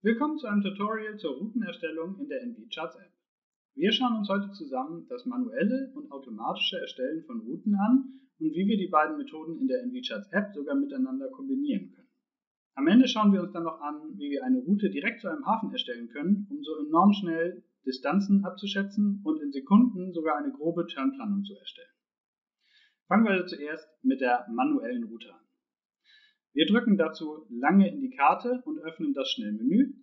Willkommen zu einem Tutorial zur Routenerstellung in der NV-Charts App. Wir schauen uns heute zusammen das manuelle und automatische Erstellen von Routen an und wie wir die beiden Methoden in der NV-Charts App sogar miteinander kombinieren können. Am Ende schauen wir uns dann noch an, wie wir eine Route direkt zu einem Hafen erstellen können, um so enorm schnell Distanzen abzuschätzen und in Sekunden sogar eine grobe Turnplanung zu erstellen. Fangen wir also zuerst mit der manuellen Route an. Wir drücken dazu lange in die Karte und öffnen das Schnellmenü,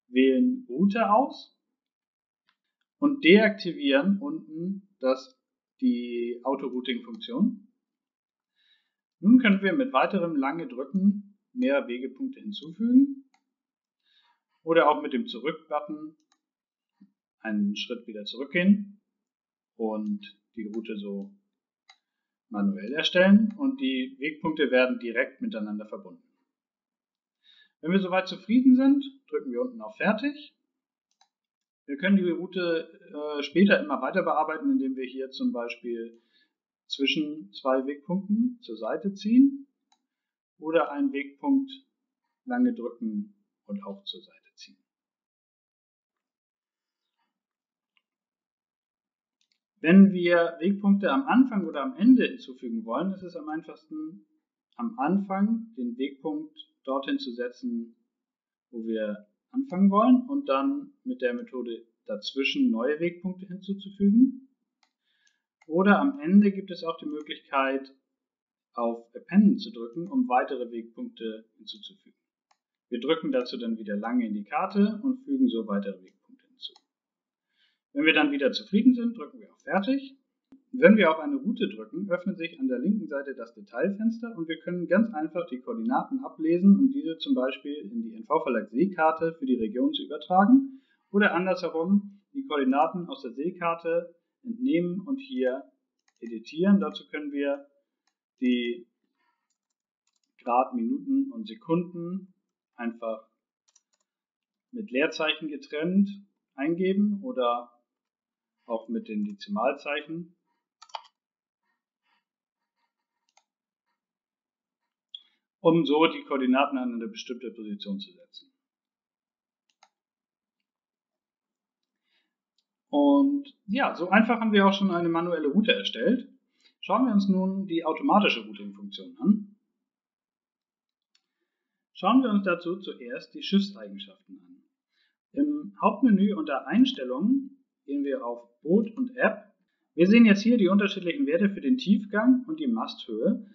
wählen Route aus und deaktivieren unten die Auto-Routing-Funktion. Nun können wir mit weiterem lange Drücken mehr Wegepunkte hinzufügen oder auch mit dem Zurück-Button einen Schritt wieder zurückgehen und die Route so manuell erstellen und die Wegpunkte werden direkt miteinander verbunden. Wenn wir soweit zufrieden sind, drücken wir unten auf Fertig. Wir können die Route später immer weiter bearbeiten, indem wir hier zum Beispiel zwischen zwei Wegpunkten zur Seite ziehen oder einen Wegpunkt lange drücken und auch zur Seite ziehen. Wenn wir Wegpunkte am Anfang oder am Ende hinzufügen wollen, ist es am einfachsten, am Anfang den Wegpunkt dorthin zu setzen, wo wir anfangen wollen und dann mit der Methode dazwischen neue Wegpunkte hinzuzufügen. Oder am Ende gibt es auch die Möglichkeit, auf Appenden zu drücken, um weitere Wegpunkte hinzuzufügen. Wir drücken dazu dann wieder lange in die Karte und fügen so weitere Wegpunkte hinzu. Wenn wir dann wieder zufrieden sind, drücken wir auf Fertig. Wenn wir auf eine Route drücken, öffnet sich an der linken Seite das Detailfenster und wir können ganz einfach die Koordinaten ablesen, um diese zum Beispiel in die NV-Verlag Seekarte für die Region zu übertragen oder andersherum die Koordinaten aus der Seekarte entnehmen und hier editieren. Dazu können wir die Grad, Minuten und Sekunden einfach mit Leerzeichen getrennt eingeben oder auch mit den Dezimalzeichen. Um so die Koordinaten an eine bestimmte Position zu setzen. Und ja, so einfach haben wir auch schon eine manuelle Route erstellt. Schauen wir uns nun die automatische Routing-Funktion an. Schauen wir uns dazu zuerst die Schiffseigenschaften an. Im Hauptmenü unter Einstellungen gehen wir auf Boot und App. Wir sehen jetzt hier die unterschiedlichen Werte für den Tiefgang und die Masthöhe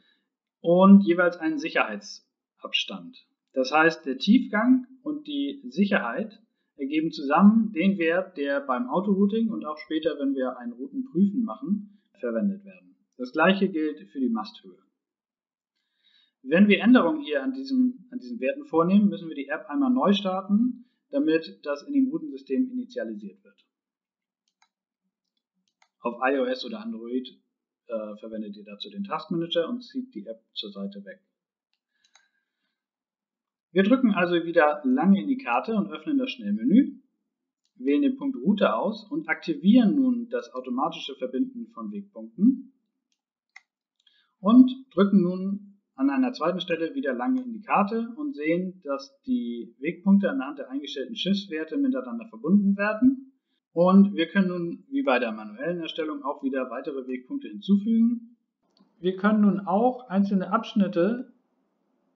und jeweils einen Sicherheitsabstand. Das heißt, der Tiefgang und die Sicherheit ergeben zusammen den Wert, der beim Autorouting und auch später, wenn wir ein Routenprüfen machen, verwendet werden. Das gleiche gilt für die Masthöhe. Wenn wir Änderungen hier an diesen Werten vornehmen, müssen wir die App einmal neu starten, damit das in dem Routensystem initialisiert wird. Auf iOS oder Android verwendet ihr dazu den Taskmanager und zieht die App zur Seite weg. Wir drücken also wieder lange in die Karte und öffnen das Schnellmenü, wählen den Punkt Route aus und aktivieren nun das automatische Verbinden von Wegpunkten und drücken nun an einer zweiten Stelle wieder lange in die Karte und sehen, dass die Wegpunkte anhand der eingestellten Schiffswerte miteinander verbunden werden. Und wir können nun, wie bei der manuellen Erstellung, auch wieder weitere Wegpunkte hinzufügen. Wir können nun auch einzelne Abschnitte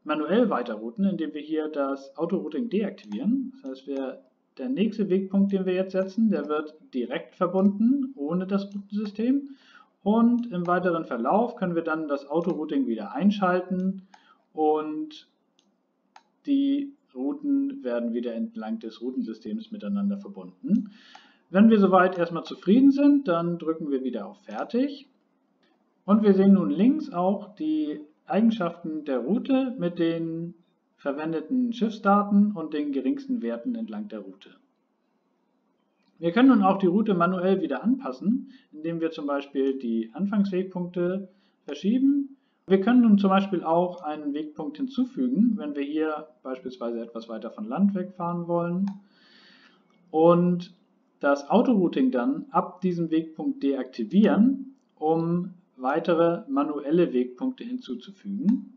manuell weiterrouten, indem wir hier das Autorouting deaktivieren. Das heißt, der nächste Wegpunkt, den wir jetzt setzen, der wird direkt verbunden, ohne das Routensystem. Und im weiteren Verlauf können wir dann das Autorouting wieder einschalten und die Routen werden wieder entlang des Routensystems miteinander verbunden. Wenn wir soweit erstmal zufrieden sind, dann drücken wir wieder auf Fertig. Und wir sehen nun links auch die Eigenschaften der Route mit den verwendeten Schiffsdaten und den geringsten Werten entlang der Route. Wir können nun auch die Route manuell wieder anpassen, indem wir zum Beispiel die Anfangswegpunkte verschieben. Wir können nun zum Beispiel auch einen Wegpunkt hinzufügen, wenn wir hier beispielsweise etwas weiter von Land wegfahren wollen und das Autorouting dann ab diesem Wegpunkt deaktivieren, um weitere manuelle Wegpunkte hinzuzufügen.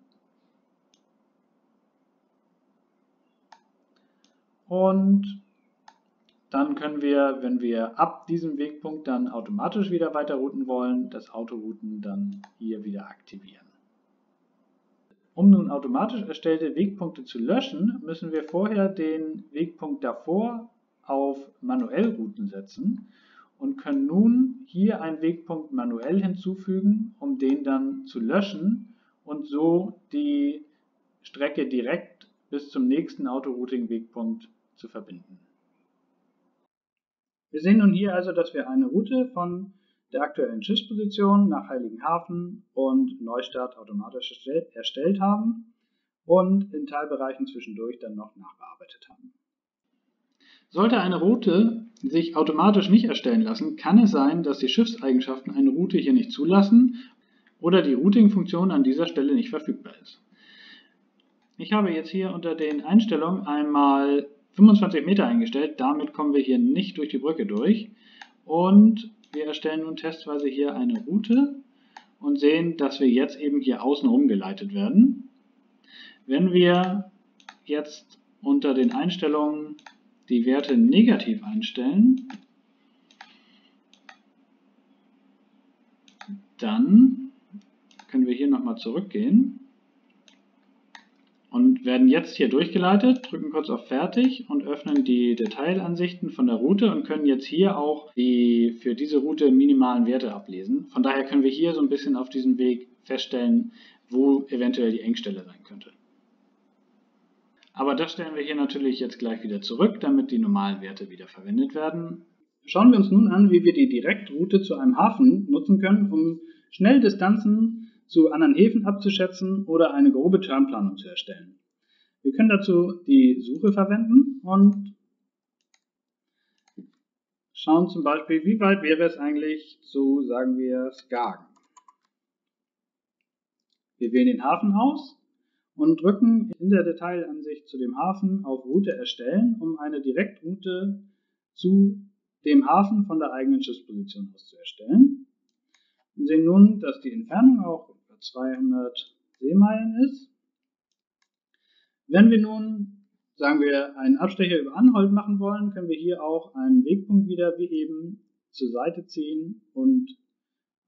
und dann können wir, wenn wir ab diesem Wegpunkt dann automatisch wieder weiterrouten wollen, das Autorouten dann hier wieder aktivieren. Um nun automatisch erstellte Wegpunkte zu löschen, müssen wir vorher den Wegpunkt davor auf manuell routen setzen und können nun hier einen Wegpunkt manuell hinzufügen, um den dann zu löschen und so die Strecke direkt bis zum nächsten Autorouting-Wegpunkt zu verbinden. Wir sehen nun hier also, dass wir eine Route von der aktuellen Schiffsposition nach Heiligenhafen und Neustadt automatisch erstellt haben und in Teilbereichen zwischendurch dann noch nachbearbeitet haben. Sollte eine Route sich automatisch nicht erstellen lassen, kann es sein, dass die Schiffseigenschaften eine Route hier nicht zulassen oder die Routing-Funktion an dieser Stelle nicht verfügbar ist. Ich habe jetzt hier unter den Einstellungen einmal 25 Meter eingestellt, damit kommen wir hier nicht durch die Brücke durch und wir erstellen nun testweise hier eine Route und sehen, dass wir jetzt eben hier außen rumgeleitet werden. Wenn wir jetzt unter den Einstellungen die Werte negativ einstellen, dann können wir hier nochmal zurückgehen und werden jetzt hier durchgeleitet, drücken kurz auf Fertig und öffnen die Detailansichten von der Route und können jetzt hier auch die für diese Route minimalen Werte ablesen. Von daher können wir hier so ein bisschen auf diesem Weg feststellen, wo eventuell die Engstelle sein könnte. Aber das stellen wir hier natürlich jetzt gleich wieder zurück, damit die normalen Werte wieder verwendet werden. Schauen wir uns nun an, wie wir die Direktroute zu einem Hafen nutzen können, um schnell Distanzen zu anderen Häfen abzuschätzen oder eine grobe Turnplanung zu erstellen. Wir können dazu die Suche verwenden und schauen zum Beispiel, wie weit wäre es eigentlich zu, sagen wir, Skagen. Wir wählen den Hafen aus und drücken in der Detailansicht zu dem Hafen auf Route erstellen, um eine Direktroute zu dem Hafen von der eigenen Schiffsposition aus zu erstellen. Wir sehen nun, dass die Entfernung auch etwa 200 Seemeilen ist. Wenn wir nun, sagen wir, einen Abstecher über Anholt machen wollen, können wir hier auch einen Wegpunkt wieder wie eben zur Seite ziehen und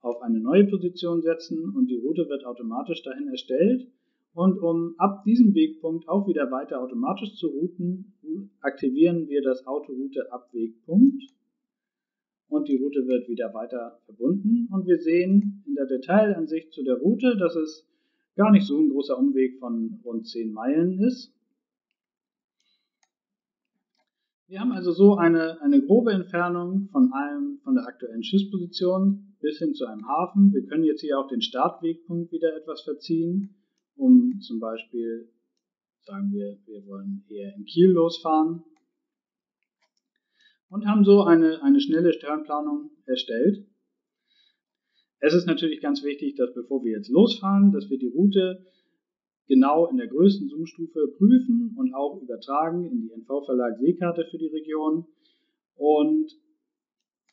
auf eine neue Position setzen und die Route wird automatisch dahin erstellt. Und um ab diesem Wegpunkt auch wieder weiter automatisch zu routen, aktivieren wir das Autoroute-Abwegpunkt und die Route wird wieder weiter verbunden. Und wir sehen in der Detailansicht zu der Route, dass es gar nicht so ein großer Umweg von rund 10 Meilen ist. Wir haben also so eine grobe Entfernung von der aktuellen Schiffsposition bis hin zu einem Hafen. Wir können jetzt hier auch den Startwegpunkt wieder etwas verziehen, um zum Beispiel, sagen wir wollen eher in Kiel losfahren und haben so eine schnelle Turnplanung erstellt. Es ist natürlich ganz wichtig, dass bevor wir jetzt losfahren, dass wir die Route genau in der größten Zoomstufe prüfen und auch übertragen in die NV-Verlag Seekarte für die Region und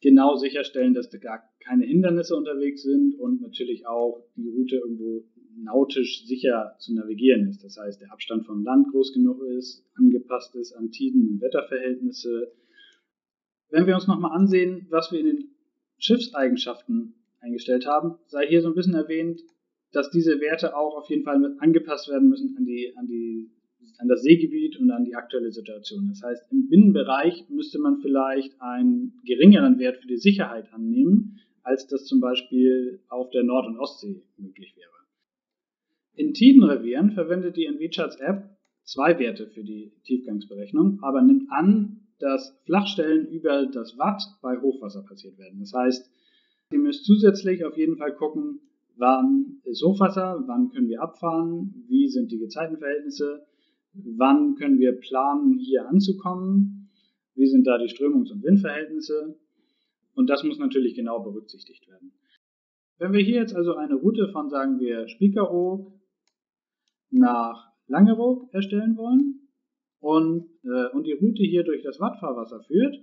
genau sicherstellen, dass da gar keine Hindernisse unterwegs sind und natürlich auch die Route irgendwo nautisch sicher zu navigieren ist. Das heißt, der Abstand vom Land groß genug ist, angepasst ist an Tiden- und Wetterverhältnisse. Wenn wir uns nochmal ansehen, was wir in den Schiffseigenschaften eingestellt haben, sei hier so ein bisschen erwähnt, dass diese Werte auch auf jeden Fall angepasst werden müssen an das Seegebiet und an die aktuelle Situation. Das heißt, im Binnenbereich müsste man vielleicht einen geringeren Wert für die Sicherheit annehmen, als das zum Beispiel auf der Nord- und Ostsee möglich wäre. In Tidenrevieren verwendet die NV-Charts-App 2 Werte für die Tiefgangsberechnung, aber nimmt an, dass Flachstellen über das Watt bei Hochwasser passiert werden. Das heißt, ihr müsst zusätzlich auf jeden Fall gucken, wann ist Hochwasser, wann können wir abfahren, wie sind die Gezeitenverhältnisse, wann können wir planen, hier anzukommen, wie sind da die Strömungs- und Windverhältnisse und das muss natürlich genau berücksichtigt werden. Wenn wir hier jetzt also eine Route von, sagen wir, Spiekeroog nach Langeoog erstellen wollen und die Route hier durch das Wattfahrwasser führt,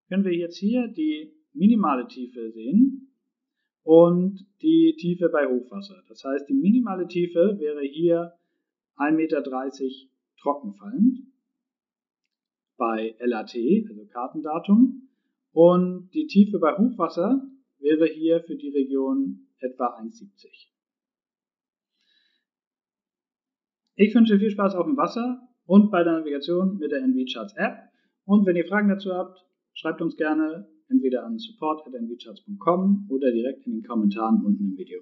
können wir jetzt hier die minimale Tiefe sehen und die Tiefe bei Hochwasser. Das heißt, die minimale Tiefe wäre hier 1,30 Meter trockenfallend bei LAT, also Kartendatum, und die Tiefe bei Hochwasser wäre hier für die Region etwa 1,70. Ich wünsche viel Spaß auf dem Wasser und bei der Navigation mit der NV-Charts App. Und wenn ihr Fragen dazu habt, schreibt uns gerne entweder an support@nvcharts.com oder direkt in den Kommentaren unten im Video.